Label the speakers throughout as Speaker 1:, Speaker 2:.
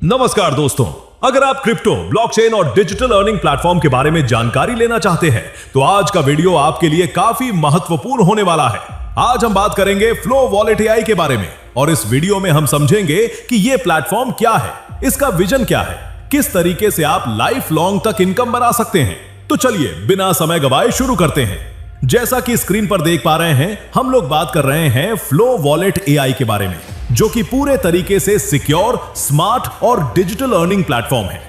Speaker 1: नमस्कार दोस्तों, अगर आप क्रिप्टो, ब्लॉकचेन और डिजिटल अर्निंग प्लेटफॉर्म के बारे में जानकारी लेना चाहते हैं तो आज का वीडियो आपके लिए काफी महत्वपूर्ण होने वाला है। आज हम बात करेंगे फ्लो वॉलेट एआई के बारे में और इस वीडियो में हम समझेंगे कि यह प्लेटफॉर्म क्या है, इसका विजन क्या है, किस तरीके से आप लाइफ लॉन्ग तक इनकम बना सकते हैं। तो चलिए बिना समय गवाए शुरू करते हैं। जैसा कि स्क्रीन पर देख पा रहे हैं, हम लोग बात कर रहे हैं फ्लो वॉलेट एआई के बारे में, जो कि पूरे तरीके से सिक्योर, स्मार्ट और डिजिटल अर्निंग प्लेटफॉर्म है।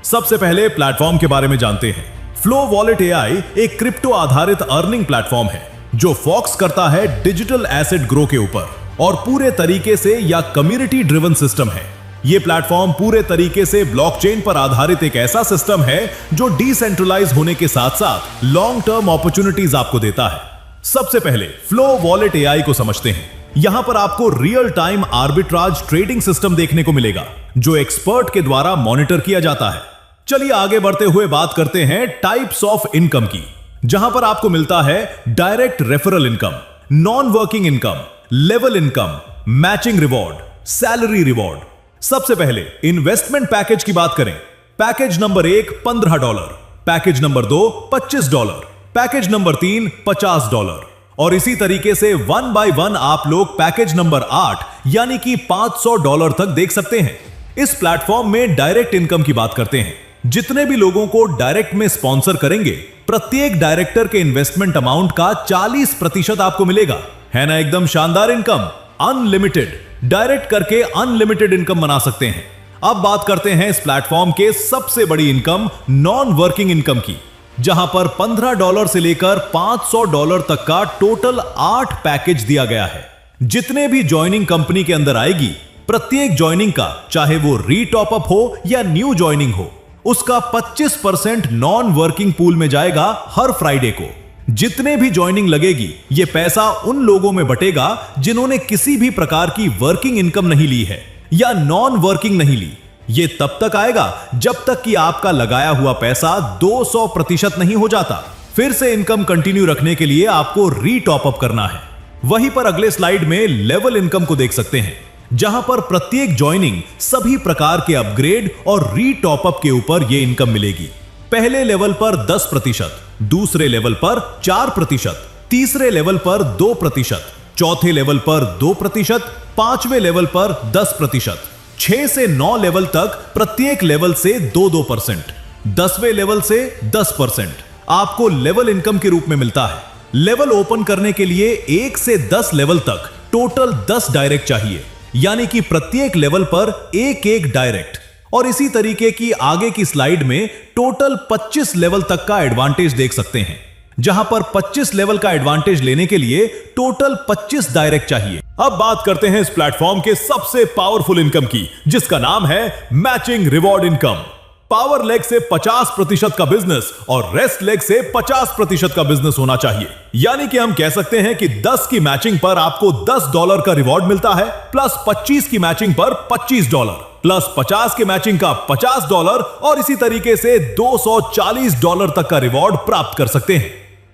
Speaker 1: सबसे पहले प्लेटफॉर्म के बारे में जानते हैं। फ्लो वॉलेट एआई एक क्रिप्टो आधारित अर्निंग प्लेटफॉर्म है जो फोकस करता है डिजिटल एसेट ग्रो के ऊपर और पूरे तरीके से या कम्युनिटी ड्रिवन सिस्टम है। यह प्लेटफॉर्म पूरे तरीके से ब्लॉकचेन पर आधारित एक ऐसा सिस्टम है जो डिसेंट्रलाइज होने के साथ साथ लॉन्ग टर्म अपॉर्चुनिटीज आपको देता है। सबसे पहले फ्लो वॉलेट एआई को समझते हैं। यहां पर आपको real time arbitrage trading system देखने को मिलेगा जो एक्सपर्ट के द्वारा मॉनिटर किया जाता है। चलिए आगे बढ़ते हुए बात करते हैं टाइप्स ऑफ इनकम की, जहां पर आपको मिलता है direct referral income, non working income, level income, matching reward, salary reward. सबसे पहले इन्वेस्टमेंट पैकेज की बात करें। Package number 1 $15, package number 2 $25, package number 3 $50 और इसी तरीके से 1 बाय 1 आप लोग पैकेज नंबर 8 यानी कि $500 तक देख सकते हैं। इस प्लेटफॉर्म में डायरेक्ट इनकम की बात करते हैं। जितने भी लोगों को डायरेक्ट में स्पॉन्सर करेंगे, प्रत्येक डायरेक्टर के इन्वेस्टमेंट अमाउंट का 40% आपको मिलेगा। है ना एकदम शानदार इनकम। अनलिमिटेड, डायरेक्ट करके अनलिमिटेड इनकम बना सकते हैं। अब बात करते हैं इस प्लेटफॉर्म के सबसे बड़ी इनकम, नॉन वर्किंग इनकम की, जहां पर $15 से लेकर $500 तक का टोटल 8 पैकेज दिया गया है। जितने भी ज्वाइनिंग कंपनी के अंदर आएगी, प्रत्येक ज्वाइनिंग का, चाहे वो रीटॉप अप हो या न्यू ज्वाइनिंग हो, उसका 25% नॉन वर्किंग पूल में जाएगा हर फ्राइडे को। जितने भी ज्वाइनिंग लगेगी, यह पैसा उन लोगों में बटेगा जिन्होंने किसी भी प्रकार की वर्किंग इनकम नहीं ली है या नॉन वर्किंग नहीं ली। यह तब तक आएगा जब तक कि आपका लगाया हुआ पैसा 200% नहीं हो जाता। फिर से इनकम कंटिन्यू रखने के लिए आपको रीटॉप अप करना है। वहीं पर अगले स्लाइड में लेवल इनकम को देख सकते हैं, जहां पर प्रत्येक ज्वाइनिंग सभी प्रकार के अपग्रेड और रीटॉप अप के ऊपर यह इनकम मिलेगी। पहले लेवल पर 10%, दूसरे लेवल पर 4%, तीसरे लेवल पर 2%, चौथे लेवल पर 2%, पांचवें लेवल पर 10%, 6 से 9 लेवल तक प्रत्येक लेवल से 2-2%, 10वें लेवल से 10% आपको लेवल इनकम के रूप में मिलता है। लेवल ओपन करने के लिए 1 से 10 लेवल तक टोटल 10 डायरेक्ट चाहिए, यानी कि प्रत्येक लेवल पर एक डायरेक्ट। और इसी तरीके की आगे की स्लाइड में टोटल 25 लेवल तक का एडवांटेज देख सकते हैं, जहां पर 25 लेवल का एडवांटेज लेने के लिए टोटल 25 डायरेक्ट चाहिए। अब बात करते हैं इस प्लेटफॉर्म के सबसे पावरफुल इनकम की, जिसका नाम है matching reward income. Power leg से 50% का बिजनेस और रेस्ट लेग से 50% का बिजनेस होना चाहिए। यानी कि हम कह सकते हैं कि 10 की मैचिंग पर आपको $10 का रिवॉर्ड मिलता है, प्लस 25 की मैचिंग पर $25, प्लस 50 की मैचिंग का $50 और इसी तरीके से $240 तक का रिवॉर्ड प्राप्त कर सकते हैं।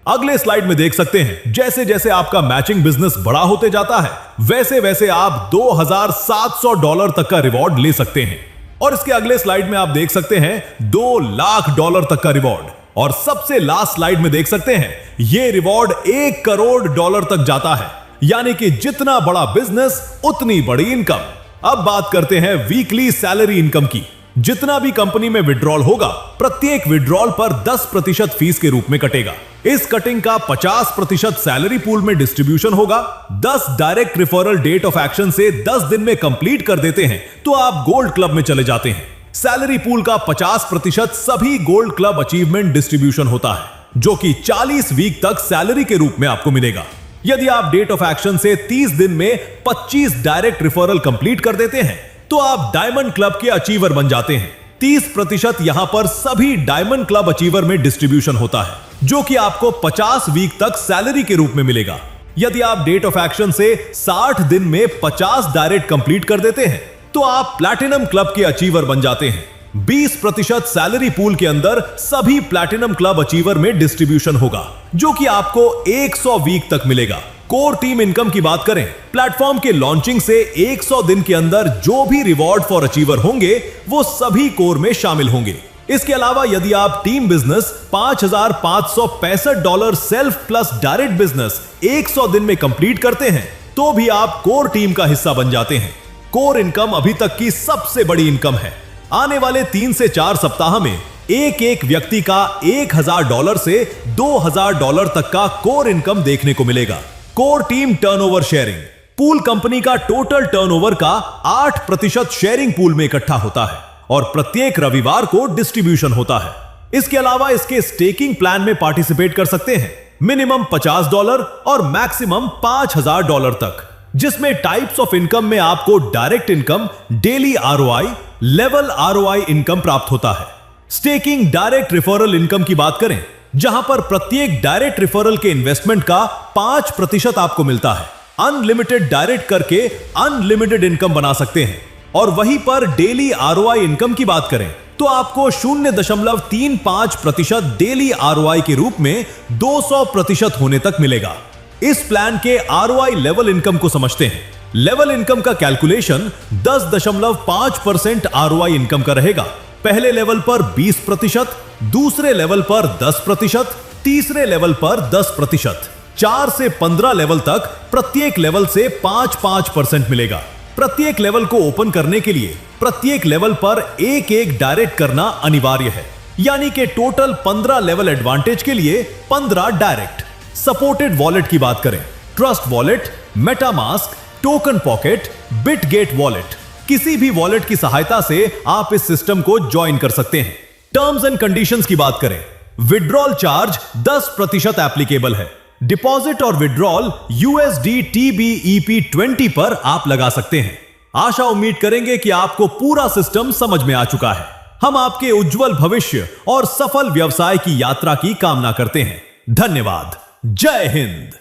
Speaker 1: अगले स्लाइड में देख सकते हैं, जैसे जैसे आपका मैचिंग बिजनेस बड़ा होते जाता है, वैसे वैसे आप $2700 तक का रिवॉर्ड ले सकते हैं। और इसके अगले स्लाइड में आप देख सकते हैं $2 लाख तक का रिवॉर्ड। और सबसे लास्ट स्लाइड में देख सकते हैं, यह रिवॉर्ड $1 करोड़ तक जाता है। यानी कि जितना बड़ा बिजनेस उतनी बड़ी इनकम। अब बात करते हैं वीकली सैलरी इनकम की। जितना भी कंपनी में विड्रॉल होगा, प्रत्येक विड्रॉल पर 10% फीस के रूप में कटेगा। इस कटिंग का 50% सैलरी पूल में डिस्ट्रीब्यूशन होगा। 10 direct referral date of action से 10 दिन में कंप्लीट कर देते हैं तो आप गोल्ड क्लब में चले जाते हैं। सैलरी पूल का 50% सभी गोल्ड क्लब अचीवमेंट डिस्ट्रीब्यूशन होता है, जो कि 40 वीक तक सैलरी के रूप में आपको मिलेगा। यदि आप डेट ऑफ एक्शन से 30 दिन में 25 डायरेक्ट रेफरल कंप्लीट कर देते हैं तो आप डायमंड क्लब के अचीवर बन जाते हैं। 30% यहां पर सभी डायमंड क्लब अचीवर में डिस्ट्रीब्यूशन होता है, जो कि आपको 50 वीक तक सैलरी के रूप में मिलेगा। यदि आप डेट ऑफ एक्शन से 60 दिन में 50 डायरेक्ट कंप्लीट कर देते हैं तो आप प्लैटिनम क्लब के अचीवर बन जाते हैं। 20% सैलरी पूल के अंदर सभी प्लैटिनम क्लब अचीवर में डिस्ट्रीब्यूशन होगा, जो कि आपको 100 वीक तक मिलेगा। कोर टीम इनकम की बात करें, प्लेटफॉर्म के लॉन्चिंग से 100 दिन के अंदर जो भी रिवॉर्ड फॉर अचीवर होंगे वो सभी कोर में शामिल होंगे। इसके अलावा यदि आप team business $5,565 self plus direct business 100 दिन में कंप्लीट करते हैं तो भी आप कोर टीम का हिस्सा बन जाते हैं। कोर इनकम अभी तक की सबसे बड़ी इनकम है। आने वाले 3 से 4 सप्ताह में एक व्यक्ति का $1,000 से $2,000 तक का कोर इनकम देखने को मिलेगा। Core team turnover sharing, pool company का टोटल टर्नओवर का 8% शेयरिंग पूल में इकट्ठा होता है और प्रत्येक रविवार को डिस्ट्रीब्यूशन होता है। इसके अलावा इसके स्टेकिंग प्लान में पार्टिसिपेट कर सकते हैं मिनिमम $50 और मैक्सिमम $5,000 तक, जिसमें टाइप्स ऑफ इनकम में आपको direct income, daily ROI, level ROI income प्राप्त होता है। स्टेकिंग डायरेक्ट रेफरल इनकम की बात करें, जहां पर प्रत्येक डायरेक्ट रेफरल के इन्वेस्टमेंट का 5% आपको मिलता है। अनलिमिटेड डायरेक्ट करके अनलिमिटेड इनकम बना सकते हैं। और वहीं पर डेली आरओआई इनकम की बात करें तो आपको 0.35% डेली आरओआई के रूप में 200% होने तक मिलेगा। इस प्लान के आरओआई लेवल इनकम को समझते हैं। लेवल इनकम का कैलकुलेशन 10.5% आरओआई इनकम का रहेगा। पहले लेवल पर 20%, दूसरे लेवल पर 10%, तीसरे लेवल पर 10%, 4 से 15 लेवल तक प्रत्येक लेवल से 5% मिलेगा। प्रत्येक लेवल को ओपन करने के लिए प्रत्येक लेवल पर एक डायरेक्ट करना अनिवार्य है, यानी कि टोटल 15 लेवल एडवांटेज के लिए 15 डायरेक्ट। सपोर्टेड वॉलेट की बात करें, trust wallet, MetaMask, token pocket, Bitget wallet, किसी भी वॉलेट की सहायता से आप इस सिस्टम को ज्वाइन कर सकते हैं। टर्म्स एंड कंडीशंस की बात करें, विड्रॉल चार्ज 10% एप्लीकेबल है। डिपॉजिट और विड्रॉल USD TBEP20 पर आप लगा सकते हैं। आशा उम्मीद करेंगे कि आपको पूरा सिस्टम समझ में आ चुका है। हम आपके उज्जवल भविष्य और सफल व्यवसाय की यात्रा की कामना करते हैं। धन्यवाद। जय हिंद।